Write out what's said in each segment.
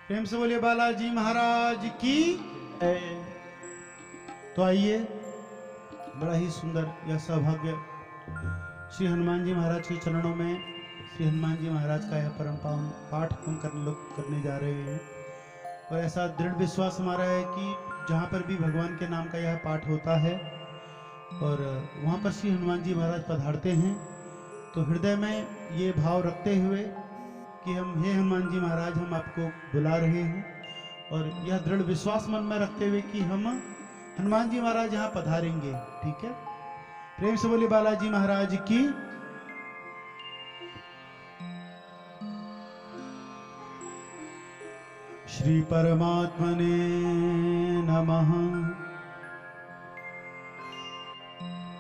प्रेम से बोलिए बालाजी महाराज की। तो आइए, बड़ा ही सुंदर यह सौभाग्य श्री हनुमान जी महाराज के चरणों में श्री हनुमान जी महाराज का यह परम पावन पाठ हम करने जा रहे हैं। और ऐसा दृढ़ विश्वास हमारा है कि जहाँ पर भी भगवान के नाम का यह पाठ होता है और वहाँ पर श्री हनुमान जी महाराज पधारते हैं, तो हृदय में ये भाव रखते हुए कि हम हे हनुमान जी महाराज हम आपको बुला रहे हैं, और यह दृढ़ विश्वास मन में रखते हुए कि हम हनुमान जी महाराज यहाँ पधारेंगे। ठीक है, प्रेम से बोलिए बालाजी महाराज की। श्री परमात्मने नमः।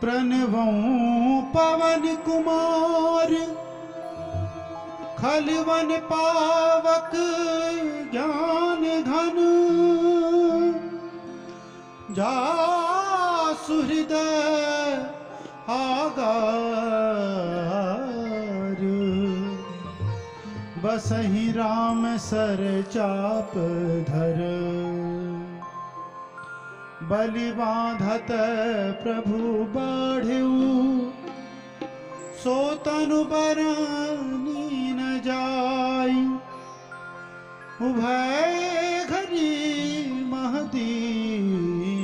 प्रणवं पवन कुमार खलवन पावक ज्ञान घन जासु हृदय आगार बसहि राम सर चाप धर बलि बांधत प्रभु बढ़ऊ सो तनु बरनी न जाई उभय घरी महदीनी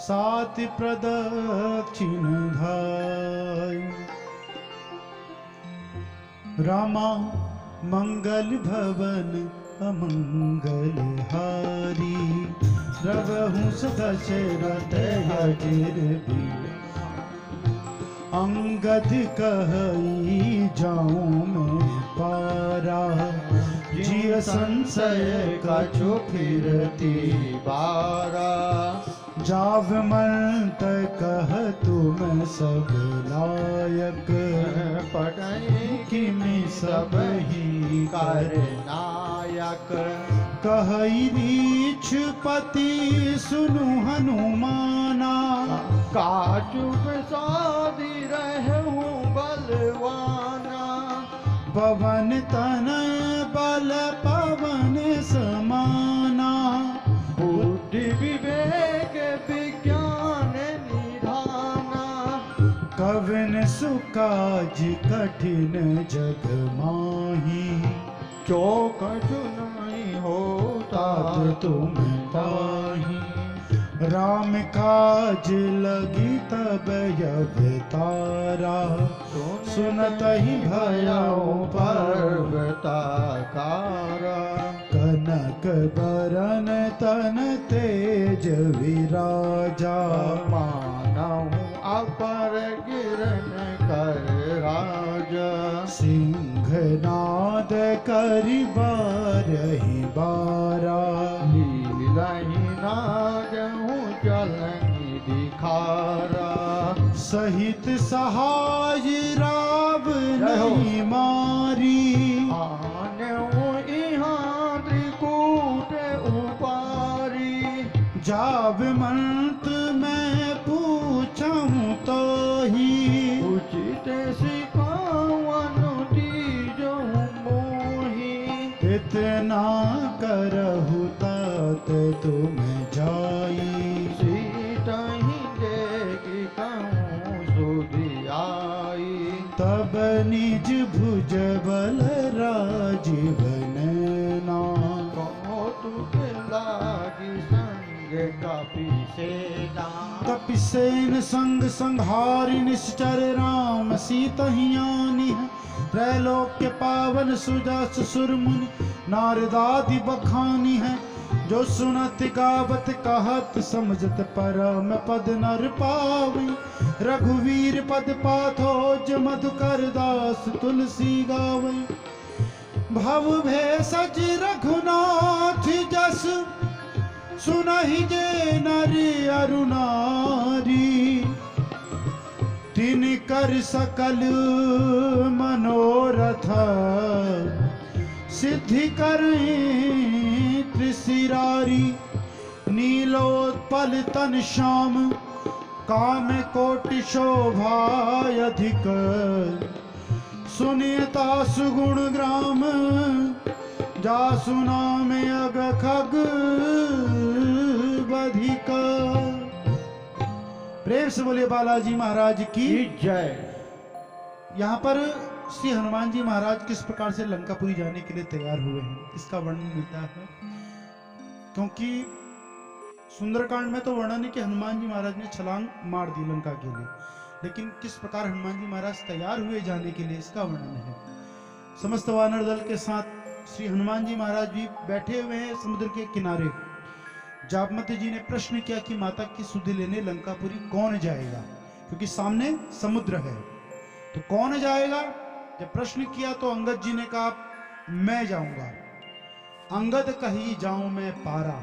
सात प्रदक्षिण धाई रामा मंगल भवन अमंगल हारी रवहु दशरथ हाजिर भी अंगद कहई जाऊं मैं पारा जिय संशय कछु फिरती बारा जाव मंत कह तुम सब लायक पढ़ई किमि सब ही कर नायक कहई रीछपति सुनु हनुमाना काचु सादी रहूं बलवाना पवन तन बल पवन समाना बुद्धि विवेक विज्ञान निधाना कवन सुकाज कठिन जग माही जो कछु नहीं होता तुम पाही राम काज लगी तब अवतारा सुनत ही भयाओ पर्वताकारा कनक बरन तन तेज विराजा मानहु अपर गिरन कर राजा सिंहनाद करि बारहि बारा लीलहि नागहु चलनि दिखारा सहित सहाय रावण मारी आनहु इहाँ त्रिकूट उपारी जाव मंत मैं पूछूं तो ही उचित सिखावनु तीजहु मोहि इतना करहु तात तुम जाई सीतहि देखि कहूँ सुधियाई तब निज भुज बल राजीव नैना कौतुक लागी संग कपिसेन संग संहारि निश्चर राम सीतहियानि त्रैलोक्य पावन सुजस सुर मुनि नारदादि बखानी है जो सुनत गावत कहत समझत परम पद नर पावि रघुवीर पद पाथोज मधुकर दास तुलसी गावै भव भेषज रघुनाथ जस सुनहि जे नरि अरु नारी तिन कर सकल मनोरथ सिद्धि करें त्रिशिरारी नीलोत्पल तन श्याम काम कोटि शोभा अधिक सुनीता सुगुण ग्राम जासु नाम अग खग बधिका। प्रेम से बोलिए बालाजी महाराज की जय। यहाँ पर श्री हनुमान जी महाराज किस प्रकार से लंकापुरी जाने के लिए तैयार हुए हैं इसका वर्णन मिलता है। क्योंकि सुंदरकांड में तो वर्णन है कि हनुमान जी महाराज ने छलांग मार दी लंका के लिए, लेकिन किस प्रकार हनुमान जी महाराज तैयार हुए जाने के लिए इसका वर्णन है। समस्त वानर दल के साथ श्री हनुमान जी महाराज भी बैठे हुए हैं समुद्र के किनारे। जामवंत जी ने प्रश्न किया कि माता की सुधि लेने लंकापुरी कौन जाएगा, क्योंकि सामने समुद्र है तो कौन जाएगा। जब प्रश्न किया तो अंगद जी ने कहा मैं जाऊंगा। अंगद कही जाऊं मैं पारा,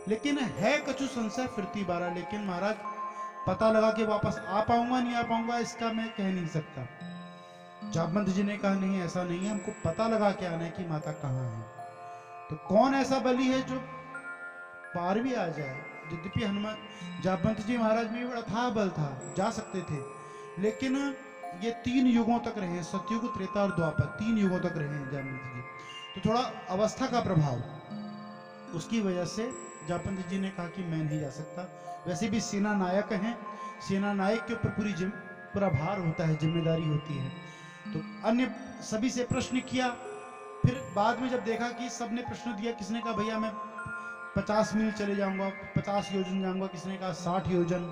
लेकिन है कछु संशय फिरती बारा। लेकिन महाराज पता लगा कि वापस आ पाऊंगा नहीं आ पाऊंगा इसका मैं कह नहीं सकता। जामवंत जी ने कहा नहीं ऐसा नहीं है, हमको पता लगा के आना है कि माता कहाँ है। तो कौन ऐसा बलि है जो पार भी आ जाए। यद्यपि हनुमान जामवंत जी महाराज में बड़ा था बल था, जा सकते थे, लेकिन ये 3 युगों तक रहे, सतयुग त्रेता और द्वापर 3 युगों तक रहे हैं जामवंत जी। तो थोड़ा अवस्था का प्रभाव, उसकी वजह से जामवंत जी ने कहा कि मैं नहीं जा सकता। वैसे भी सेना नायक हैं, सेना नायक के ऊपर पूरा भार होता है, जिम्मेदारी होती है। तो अन्य सभी से प्रश्न किया, फिर बाद में जब देखा कि सबने प्रश्न दिया, किसने कहा भैया मैं 50 मील चले जाऊंगा, 50 योजन जाऊंगा, किसने कहा 60 योजन,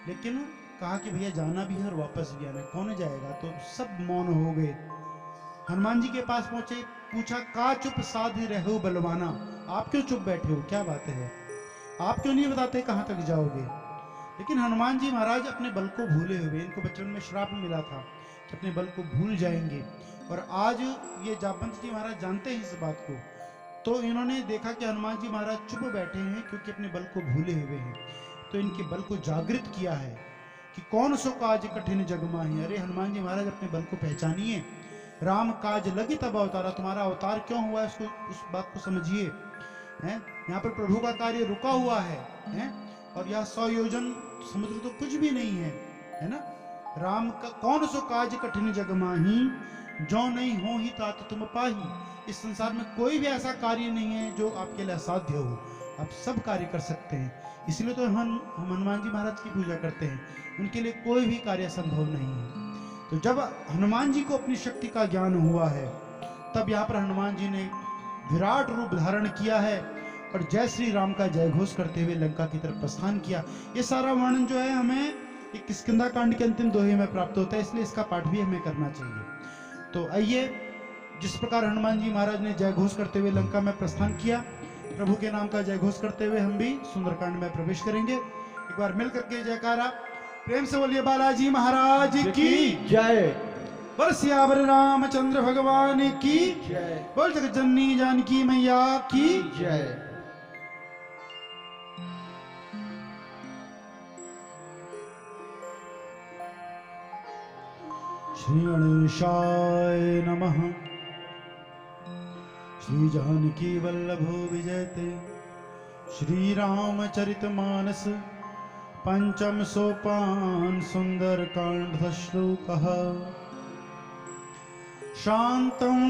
लेकिन कहा कि भैया जाना भी है और वापस भी आना है, कौन जाएगा। तो सब मौन हो गए। हनुमान जी के पास पहुंचे, पूछा का चुप साध रहो बलवाना, आप क्यों चुप बैठे हो, क्या बात है, आप क्यों नहीं बताते कहां तक जाओगे। लेकिन हनुमान जी महाराज अपने बल को भूले हुए, इनको बचपन में श्राप मिला था कि अपने बल को भूल जाएंगे, और आज ये जामवंत जी महाराज जानते हैं इस बात को। तो इन्होंने देखा कि हनुमान जी महाराज चुप बैठे हैं क्योंकि अपने बल को भूले हुए हैं, तो इनके बल को जागृत किया है कि कौन सो काज कठिन जग माही। अरे हनुमान जी महाराज अपने बल को पहचानिए, राम काज लगी तब अवतारा, तुम्हारा अवतार क्यों हुआ है उसको, उस बात को समझिए। हैं यहाँ पर प्रभु का कार्य रुका हुआ है, और यह 100 योजन समुद्र तो कुछ भी नहीं है ना। राम का कौन सो काज कठिन जग माही, जो नहीं हो ही तात तुम पाही। इस संसार में कोई भी ऐसा कार्य नहीं है जो आपके लिए असाध्य हो, आप सब कार्य कर सकते हैं। इसलिए तो हम हनुमान जी महाराज की पूजा करते हैं, उनके लिए कोई भी कार्य संभव नहीं है। तो जब हनुमान जी को अपनी शक्ति का ज्ञान हुआ है, तब यहाँ पर हनुमान जी ने विराट रूप धारण किया है और जय श्री राम का जय घोष करते हुए लंका की तरफ प्रस्थान किया। ये सारा वर्णन जो है हमें एक किष्किंधा कांड के अंतिम दोहे में प्राप्त होता है, इसलिए इसका पाठ भी हमें करना चाहिए। तो आइए, जिस प्रकार हनुमान जी महाराज ने जय घोष करते हुए लंका में प्रस्थान किया, प्रभु के नाम का जय घोष करते हुए हम भी सुंदरकांड में प्रवेश करेंगे। एक बार मिल करके जयकारा प्रेम से बोलिए बालाजी महाराज की जय। बोल सियावर रामचंद्र भगवान की जय। बोल जगत जननी जानकी मैया की जय। श्री गणेशाय नमः। श्री जानकी वल्लभो विजयते। श्री रामचरितमानस पंचम सोपान सुंदरकांड श्लोकः। शांतं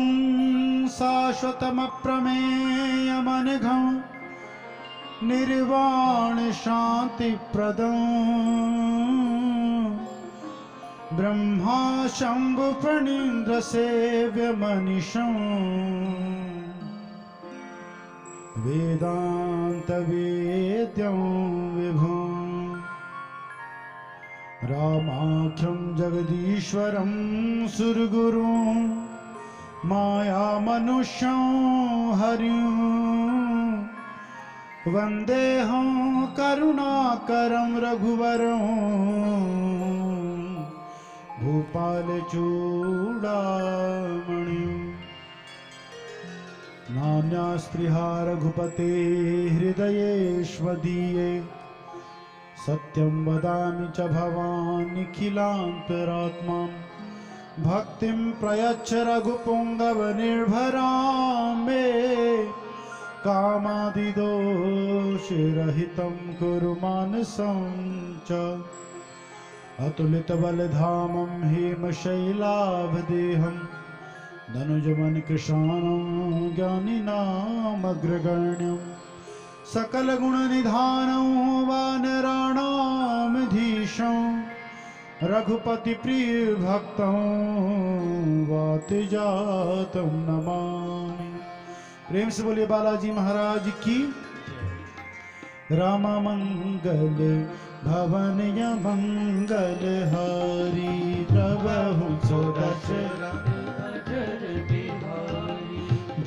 शाश्वतमप्रमेयमनघं निर्वाण शांतिप्रदं ब्रह्मा शंभु प्रणीन्द्र सेव्य मनीषं वेदांत वेद्यं विभुं रामाख्यं जगदीश्वरं सुरगुरुं माया मनुष्यं हरिं वन्देऽहं करुणाकरं रघुवरं भूपालचूडामणिं नान्यास्पृहा रघुपते हृदयेष्वदीये सत्यं वदामि च भवान् निखिलान्तरात्मा भक्तिं प्रयच्छ रघुपुङ्गवनिर्भरां मे कामादिदोषरहितं कुरु मानसं च अतुलितबलधामं हेमशैलाभदेहं धनुजमन कृशाणं ज्ञानिनामग्रगण्यं सकलगुणनिधानं वानराणामधीशं रघुपति प्रिय भक्तं वातजातं नमामि। प्रेम से बोलिए बालाजी महाराज की। रामा मंगल भवन या मंगल हारी द्रवहु सो दशरथ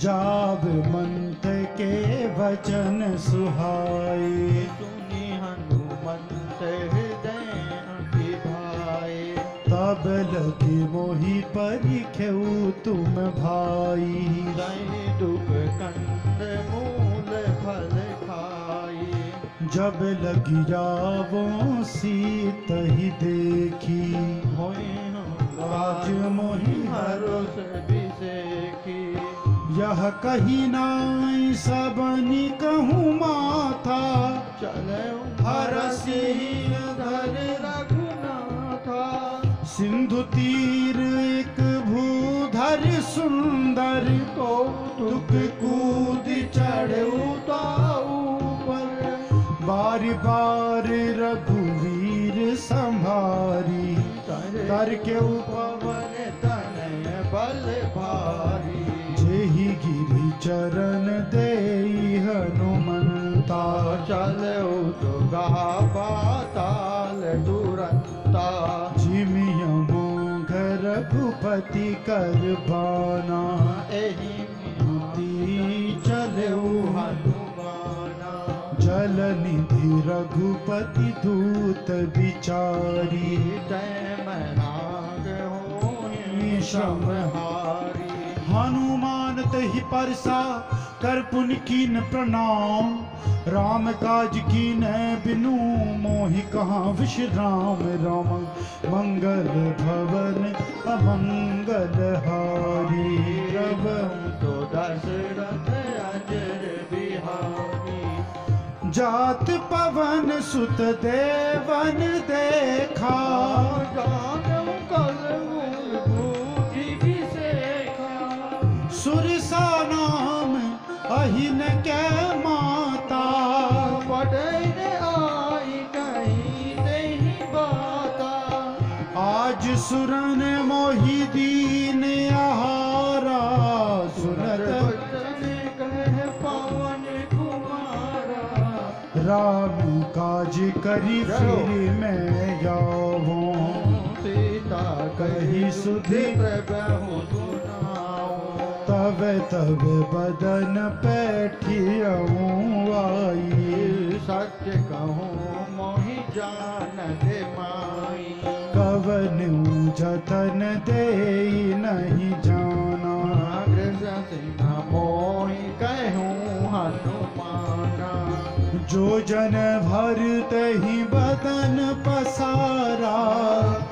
जाब मंत के वचन सुहाए सुनि हनुमंत हृदय भाई तब लगे मोहि परिख्यऊ तुम भाई दुख कंद मूल फल खाई जब लगी जावो सीत ही देखी आज मोहि हरोस बिसेखी यह कही नाई सबनी कहूँ माथा चले हरसि धर रघुनाथा सिंधु तीर एक भूधर सुंदर को दुख कूद चढ़ ऊपर बार बार रघुवीर संभारी कर के पवन तनय बल भारी जेहि गिरि चरण देई हनुमंता चले उगा पाताल दुरंता जिमिया मोघ रघुपति कर बाना एहि चले हनुमाना जल निधि रघुपति दूत विचारी जय मैनाग हो श्रम हारी हनुमान तहि परसा कर पुन कीन प्रणाम राम काज कीन बिनु मोहि कहाँ विश्राम राम मंगल भवन अमंगल हारी रव तो दशरथ अजर बिहारी जात पवन सुत देवन देखा सुरसा नाम अहिन के माता आई कहीं नहीं बाता आज सुरन मोहि दीन आहारा सुनत कह पवन कुमारा राम काज करी फिर मैं जाऊं सीता कही सुधि प्रभु सुनाओ तब तब बदन पैठियऊं आई सत्य कहूँ मोहि जान दे माई कवन जतन दे नहीं जाना कृष्ण सिंह मोहि कहूँ हनुमाना जो जन भर तहि बदन पसारा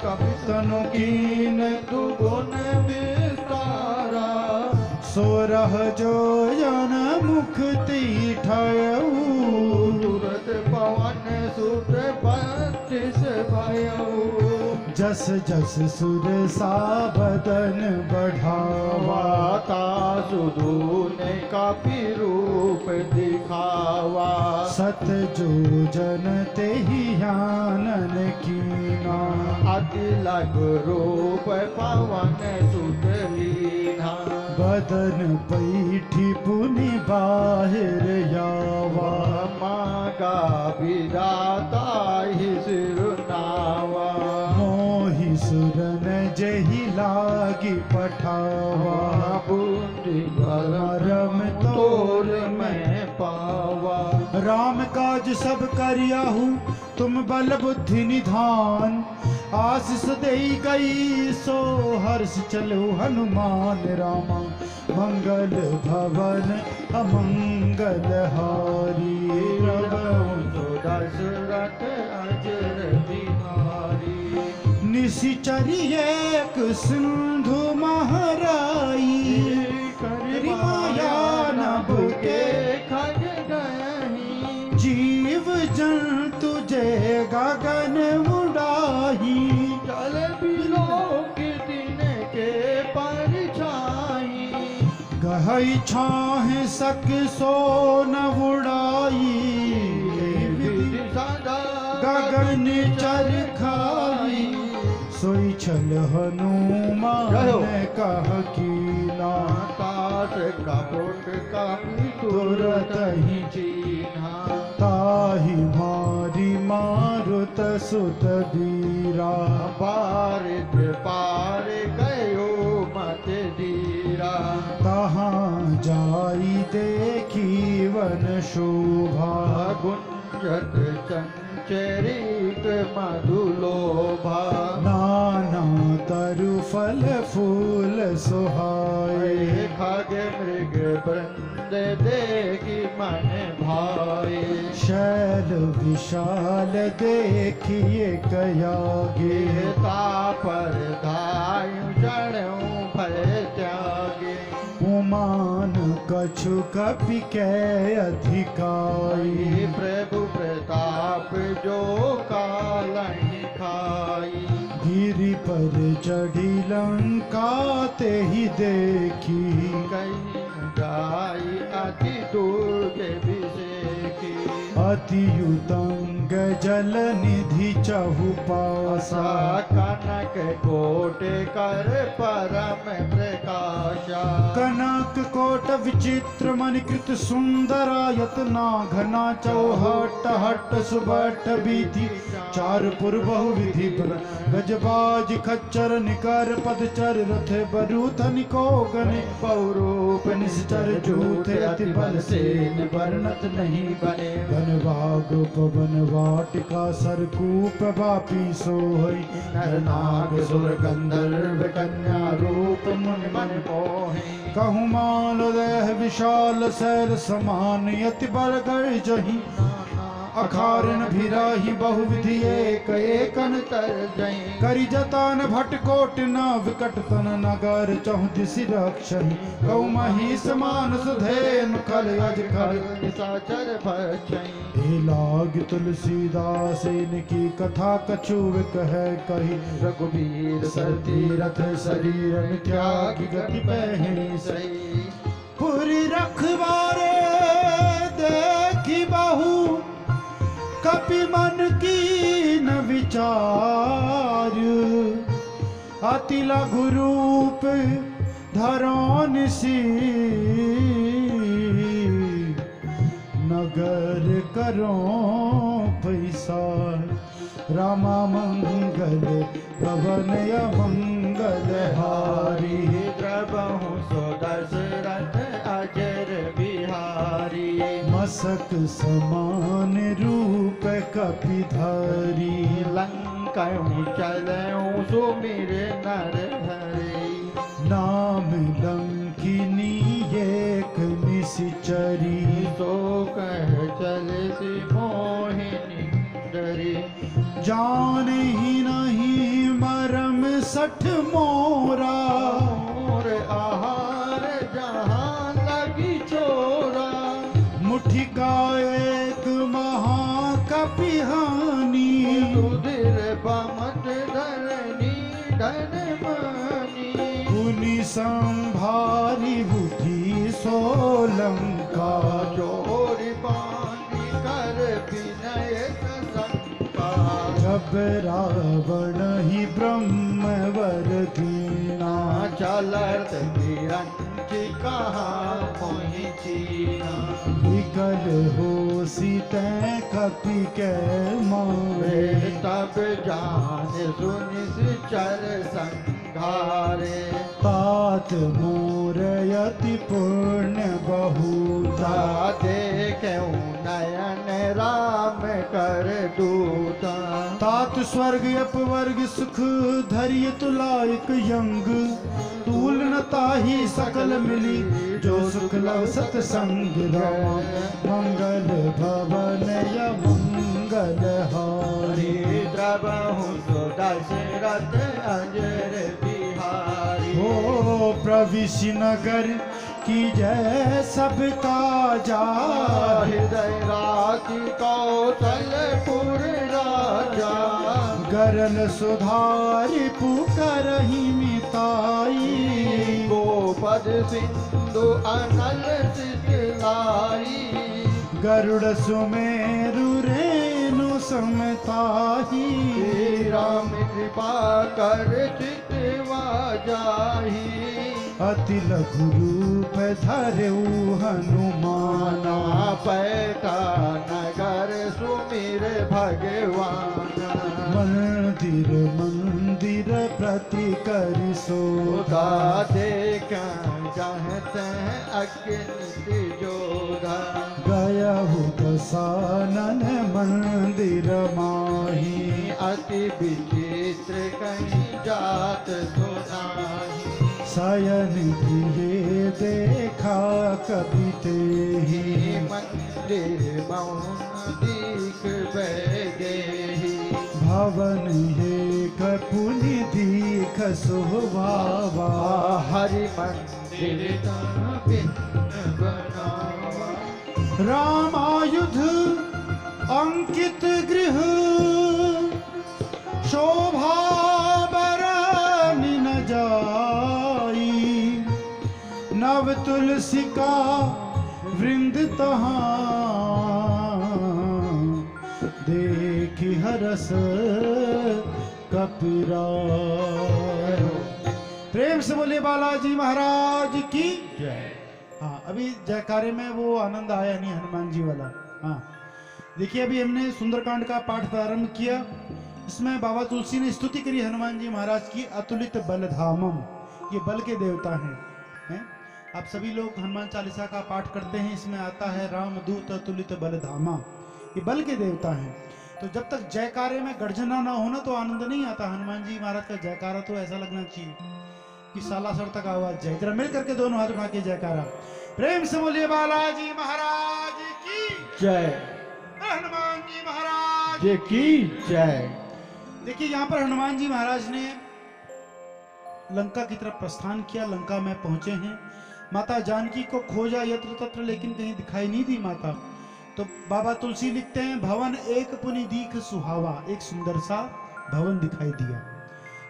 कभी तनु कीन दुगुन विस्तारा सोरह जो जन मुख तीठयऊ तुरत पवन सुत बत्तीस भयऊ जस जस सुर सा बदन बढ़ावा वाता सुदून कपि रूप दिखावा सत जो जन ते ही आनन कीना अति लघु रूप पवन सुत लीना बदन पैठी पुनि बाहिर यावा मागा विदाता ही सिरुनावा मोहि सुरन जहि लागी पठावा बूंदी मरम तोर में पावा राम काज सब करियाहू तुम बल बुद्धि निधान आशीष देई गई सो हर्ष चलो हनुमान रामा मंगल भवन अमंगल हारी दशरथ अजर बिहारी निशिचरी एक सिंधु महराई करी माया नभ के खग गही जीव जंतु जय गगन उड़ाही चल बिलो के दिन के परछाई कई छाह सक सो न उड़ाई विधि सदा गगन चर खाई सोई छल हनुमान कह कीना तास कपट कापी तुरत ही चीन्हा ताहि मारी मारुत सुत धीरा बारिद पार गयो मत धीरा तहाँ जाई देखी वन शोभा गुंजत चंचरित मधुलोभा नाना तरु फल फूल सुहाए खग मृग वृंद देखी मन भाए शैल विशाल देखिए कयागे तापर धायु चढ़ऊ भय त्यागे उमान कछु कपि कै अधिकाई प्रभु प्रताप जो कालहि खाई गिरि पर चढ़ी लंका ते ही देखी कहीं जाई अति दुर्ग विषेखी अति उतंग जल निधि चहुपासा कनक कोट कर परम प्रकाशा कनक कोट विचित्र मणिकृत सुंदरायत ना घना चौहट हट सुबट बीथी चार पुर बहु विधि गजबाज खच्चर निकर पदचर रथ बरूथन को गने बहुरूप निश्चर जूथ अति बल सेन वर्णत नहीं बने वनवाग पवन वाटिका सरकूप वापी सोहई नर नाग सुर गंधर्व कन्या रूप मुनि मन मोहि कहूँ माल देह विशाल शैल समान यति बल गए जही अखारण भिराही बहुविधि एक एकन तर जई करि जतान भटकोट न विकट तन नगर चहु दिशि रक्षहि कौ मही समान सुधेनु खल अज खल साचर भक्षई हे लाग तुलसीदास इनकी कथा कछु कह कही रघुबीर सरती रथ शरीर त्यागी गति पहनी सही पुरी रखवारे देखी बहु कपि मन की न विचार अति लघु रूप धरोन सी नगर करो पैसा रामा मंगल पवन मंगल हारी द्रवहु सो दशरथ अजर बिहारी मसक समान रूप कपिधारी लंकहु चलऊ सुमिर नर हरि नाम लंकिनी एक निशिचरी सो कह चल सी मोहिनी डरी जान ही नहीं मरम सठ मोरा मोर आहार जहाँ लगी चोरा मुठि का एक महाकपिहानी रुधिर बमत धरनी धन मानी पुनि संभारी बुद्धि सोलंका चोरी पानी कर विनय शंका जब रावण ही ब्रह्मवर दीना चलत विरंची कहाँ पहुँचीना विकल हो सीते कपि के मारे तब जान सुनि चर संघारे तात मोर यति पुण्य बहुता देखूं नयन राम कर दूता तात स्वर्ग अपवर्ग सुख धैर्य तुलायक यंग तूल न ताहि सकल मिली जो सुख लव सतसंग राम मंगल भवन य मंगल हारी द्रवहु सो दशरथ अजर बिहारी हो प्रविश नगर की जय सबका जा हृदय राति कौशलपुर राजा गरल सुधारि पुकारहि मिताई गोप पद सिंधु अनल सिलाई गरुड़ सुमेरु रेणु समताही राम कृपा कर चितवा जाही अति लघु रूप धरऊ हनुमाना पैठा नगर सुमिर भगवान मंदिर मंदिर प्रति कर सोधा देख चाहते हैं अग्नि जोधा गयहु दसानन मंदिर माही अति विचित्र कहीं जात सुनाही शयन गृहे देखा कभी तेहि मंदिर मौन दीख बैदेही भवन एक पुनि दीख शोभावा हरि मंदिर बनावा रामायुध अंकित गृह शोभा बरनि न जाई नव तुलसी का वृंद तहाँ देखि हरस कपिराय। प्रेम से बोले बालाजी महाराज की जय। हाँ, अभी जयकारे में वो आनंद आया नहीं हनुमान जी वाला। हाँ, देखिए अभी हमने सुंदरकांड का पाठ प्रारंभ किया। इसमें बाबा तुलसी ने स्तुति करी हनुमान जी महाराज की। अतुलित बलधामम, ये बल के देवता हैं। आप सभी लोग हनुमान चालीसा का पाठ करते हैं, इसमें आता है रामदूत अतुलित बलधामा, ये बल के देवता हैं। तो जब तक जयकारे में गर्जना ना होना तो आनंद नहीं आता। हनुमान जी महाराज का जयकारा तो ऐसा लगना चाहिए कि सालासर तक आवाज जाए। जरा मिल करके दोनों हाथ उठा के जयकारा। प्रेम से बोलिए बालाजी महाराज की जय, हनुमान जी महाराज जय की जय। देखिए यहाँ पर हनुमान जी महाराज ने लंका की तरफ प्रस्थान किया, लंका में पहुंचे हैं। माता जानकी को खोजा यत्र तत्र, लेकिन कहीं दिखाई नहीं दी माता। तो बाबा तुलसी लिखते हैं भवन एक पुनि दीख सुहावा, एक सुंदर सा भवन दिखाई दिया।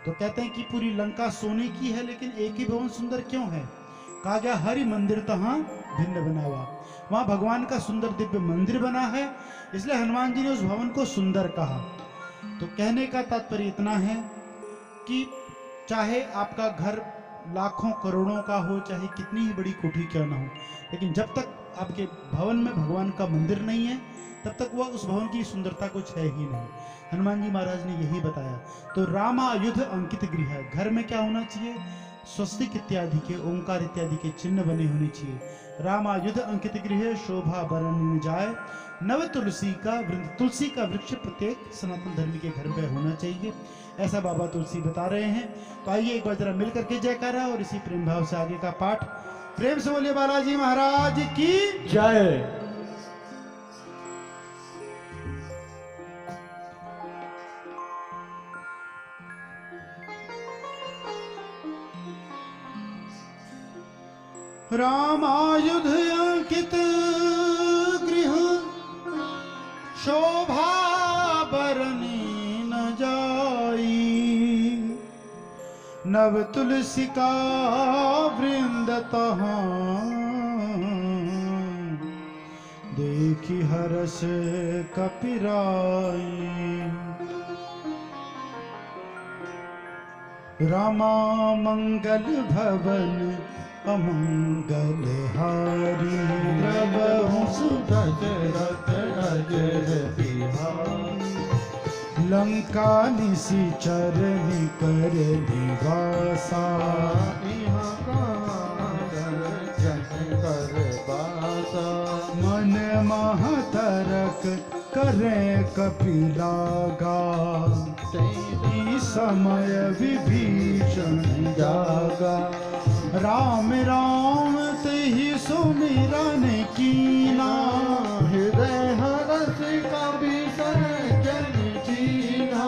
तो कहते हैं कि पूरी लंका सोने की है, लेकिन एक ही भवन सुंदर क्यों है? कहा गया हरि मंदिर तहाँ भिन्न बनावा, वहां भगवान का सुंदर दिव्य मंदिर बना है, इसलिए हनुमान जी ने उस भवन को सुंदर कहा। तो कहने का तात्पर्य इतना है कि चाहे आपका घर लाखों करोड़ों का हो, चाहे कितनी ही बड़ी कोठी क्यों ना हो, लेकिन जब तक आपके भवन में भगवान का मंदिर नहीं है तब तक वह उस भवन की सुंदरता कुछ है ही नहीं। हनुमान जी महाराज ने यही बताया। तो रामायुध अंकित गृह, घर में क्या होना चाहिए? स्वस्तिक इत्यादि के, ओंकार इत्यादि के चिन्ह बने होने चाहिए। रामायुध अंकित गृह शोभा बरन जाए, नव तुलसी का वृंद, तुलसी का वृक्ष प्रत्येक सनातन धर्म के घर पे होना चाहिए, ऐसा बाबा तुलसी बता रहे हैं। तो आइए एक बार जरा मिल करके जयकारा और इसी प्रेम भाव से आगे का पाठ। प्रेम से बोलिए बालाजी महाराज की जय। रामायुध अंकित गृह शोभा बरनी न जाई, नव तुलसी का वृंद तहाँ देखी हर्ष कपिराई। रामा मंगल भवन अमंगल हारी, प्रभु सुदशरथ अजर बिहारी, लंका निशिचर निकर निवासा, मन महतरक करे कपिलागा, समय विभीषण जागा, राम राम तेहि सुमिरन कीना, हृदय हरस कबीर जन जीना,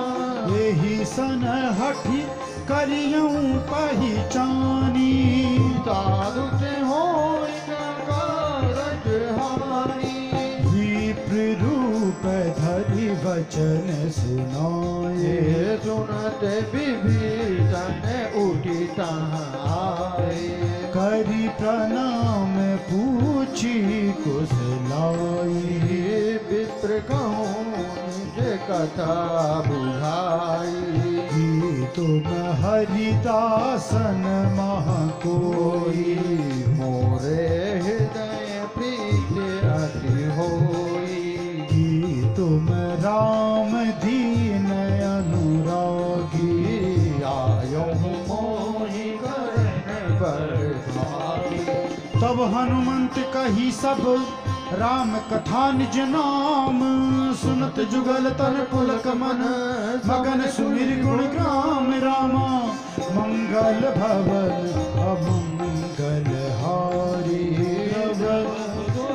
एहि सन हठि करियौ पहिचानी, साधु से होय कारज हानि, विप्र रूप धरि वचन सुनाए, सुनत विभीषण उठि तहाँ आए, करी प्रणाम पूछी कुशलाई। विप्र कहूँ निज कथा बुझाई। तुम हरिदासन मह कोई, मोरे हृदय प्रीति अति होई। तुम राम दीन अनुरागी, आयो मोहि करण बरधाई। तब हनुमंत कही सब राम कथा निज नाम, सुनत जुगल तन पुलक मन मगन सुमिर गुण ग्राम। रामा मंगल भवन अमंगल हारी,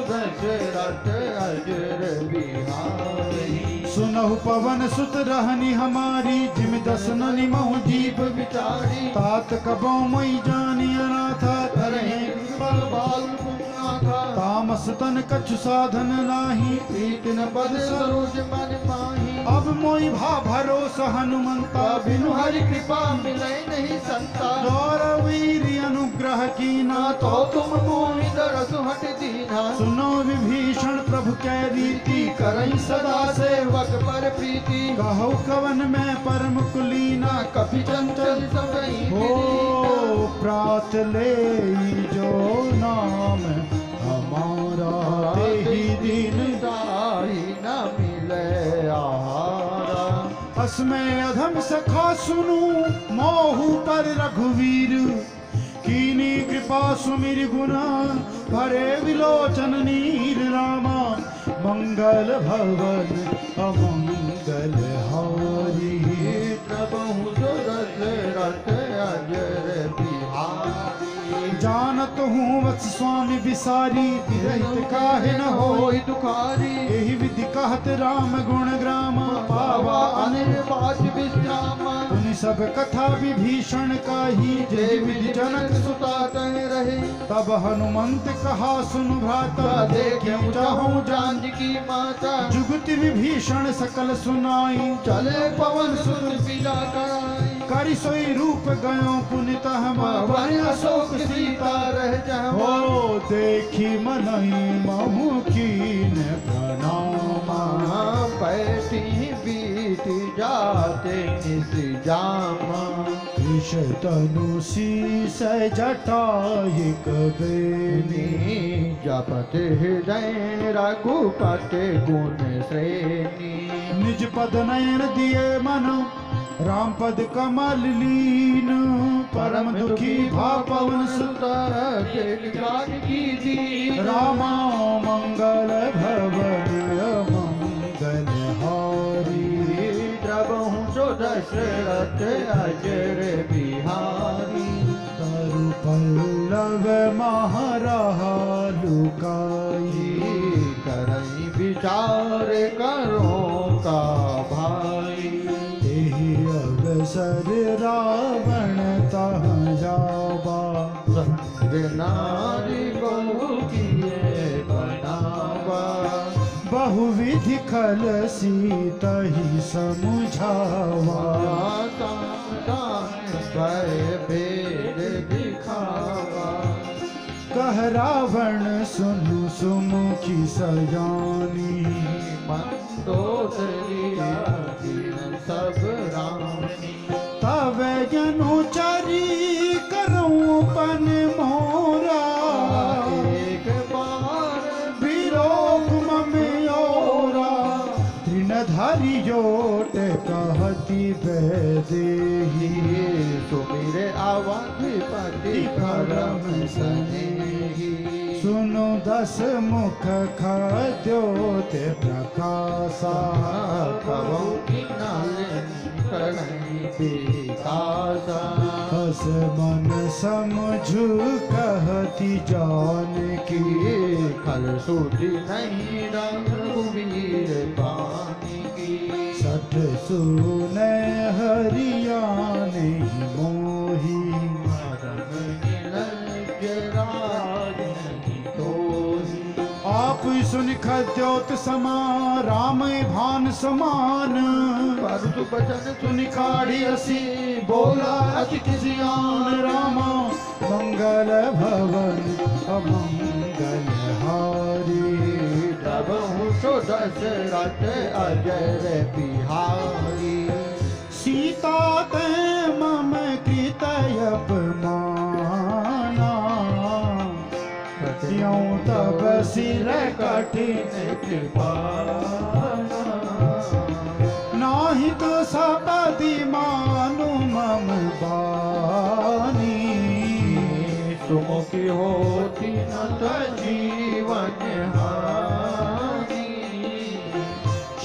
दशरथ अजर बिहारी। सुनहु पवन सुत रहनी हमारी, जिम दस ननि महु जीव विचारी। तात कबौ मई जानी अनाथा, करहि बल बाल नाथा। तामस तन कछु साधन नाही, प्रीति न पद सरोज मन माही। अब मोहि भा भरोसा हनुमंता, बिनु हरि कृपा मिलै नहीं संता। गौरव वीर अनुग्रह कीना, तो तुम मोहि दरसु हट दीना। सुनो विभीषण प्रभु कै रीति, करई सदा सेवक पर प्रीति। कहो कवन में परम कुलीना, कपि चंचल सबई हो प्रात ले जो नाम हमारा, तेहि दिन दाई न मिले आहारा। अस्मै अधम सखा सुनु मोहु पर रघुवीर, कीनी कृपा सुमिर गुना भरे विलोचन नीर। रामा मंगल भवन अमंगल हारी, प्रभु दशरथ अजर बिहारी। जानत हूँ वत्स स्वामी बिसारी, विरहित काहे न होई दुखारी। एहि विधि कहत राम गुण ग्राम, पावा अनिर्वाच विश्राम। पुनि सब कथा विभीषण काही, जे विधि जनक सुता तह रहे। तब हनुमंत कहा सुनु भ्राता, देखियो चाहूं जानकी माता। जुगति विभीषण सकल सुनाई, चले पवन सुत पीला कराई। करि सोई रूप गयो पुनित वन अशोक सीता रह जावा। हो देखी मनई महु कीन प्रणामा, बैठी बीत जाते निस जामा। विष तनु शीस जटायक बेनी, जपत हृदय रघुपति गुण श्रेणी। निज पद नयन दिए मन राम पद कमल लीन, परम दुखी भा पवन सुत जानकी दी। रामा मंगल भवन मंगल हारी, द्रवहु जो दशरथ अजर बिहारी। तरु पल्लव महारहा लुकाई, करई विचार करो का भाई। एहि अवसर रावण तह जावा, नारी बहु किए बनावा। बहुविधि खल सीतहि समुझावा, भय भेद दिखावा। कह रावण सुनु सुमुखी सयानी, मंदोदरिया सब रानी। तब अनुचरी करूं पन मोरा, एक बार विलोक ममियोरा। तृणधारी जोट कहती बेदेही, सुमिरे अवधिपति करम सनेही। सुनो दस मुख खद्योत प्रकाशा, कवौ करणि विकासा। हस मन समझु कहती जानकी, खल सुधि नहीं रघुवीर पानी की। सठ सुने हरियाने मोही, आप सुन खद्योत समा राम भान समान। परतु बचन सुन खाड़ी असी बोला अति किसियान, रामा मंगल भवन अमंगल हारी प्रभु दशरथ अजय बिहारी सीता ते मम कृत अपमाना त्यों तब सिर कठिन कृपाना नाही तो सपति मानु मम बानी सुमुखी होती न तो जीवन हानि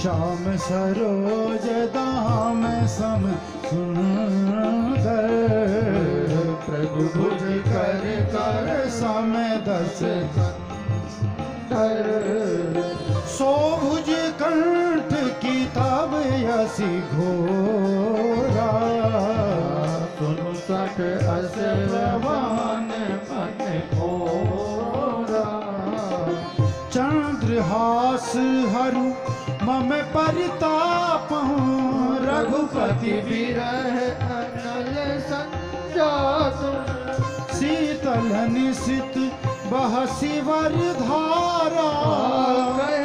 श्याम सरोज दाम सम सुंदर प्रभु भुज कर कर समय दस धर सो भुज कंठ की तब यसी घोरा सुनु सठ असवान मन मोरा चंद्रहास हरु मम परिताप रघुपति विरह अनल संजात शीतल निशित बहसी वर धारा गए